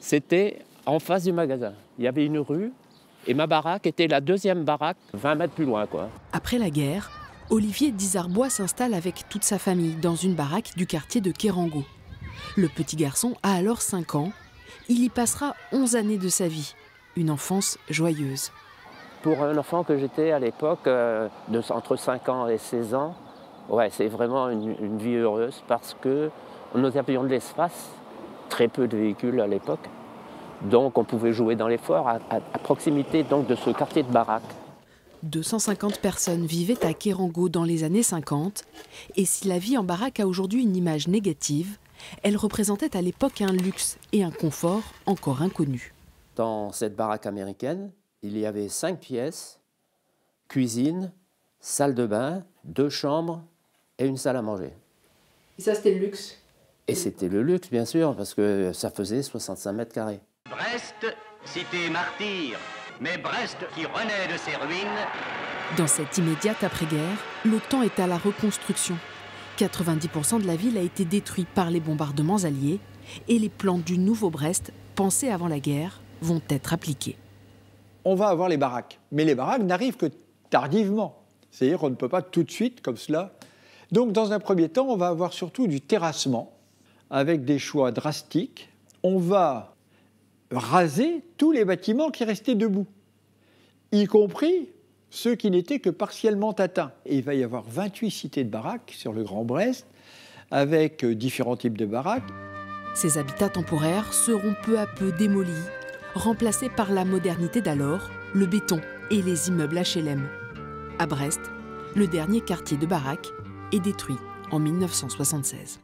C'était en face du magasin. Il y avait une rue et ma baraque était la deuxième baraque, 20 mètres plus loin, quoi. Après la guerre, Olivier Disarbois s'installe avec toute sa famille dans une baraque du quartier de Kérango. Le petit garçon a alors 5 ans. Il y passera 11 années de sa vie. Une enfance joyeuse. Pour un enfant que j'étais à l'époque, entre 5 ans et 16 ans, ouais, c'est vraiment une vie heureuse parce que nous avions de l'espace, très peu de véhicules à l'époque. Donc on pouvait jouer dans les forts à proximité donc, de ce quartier de baraque. 250 personnes vivaient à Kérango dans les années 50. Et si la vie en baraque a aujourd'hui une image négative, elle représentait à l'époque un luxe et un confort encore inconnus. Dans cette baraque américaine, il y avait 5 pièces, cuisine, salle de bain, 2 chambres et une salle à manger. Et ça, c'était le luxe? Et c'était le luxe, bien sûr, parce que ça faisait 65 mètres carrés. Brest, cité martyre, mais Brest qui renaît de ses ruines. Dans cette immédiate après-guerre, le temps est à la reconstruction. 90% de la ville a été détruite par les bombardements alliés et les plans du nouveau Brest, pensés avant la guerre, vont être appliqués. On va avoir les baraques, mais les baraques n'arrivent que tardivement. C'est-à-dire qu'on ne peut pas tout de suite, comme cela. Donc, dans un premier temps, on va avoir surtout du terrassement, avec des choix drastiques. On va raser tous les bâtiments qui restaient debout, y compris ceux qui n'étaient que partiellement atteints. Et il va y avoir 28 cités de baraques sur le Grand Brest, avec différents types de baraques. Ces habitats temporaires seront peu à peu démolis, remplacés par la modernité d'alors, le béton et les immeubles HLM. À Brest, le dernier quartier de baraques est détruit en 1976.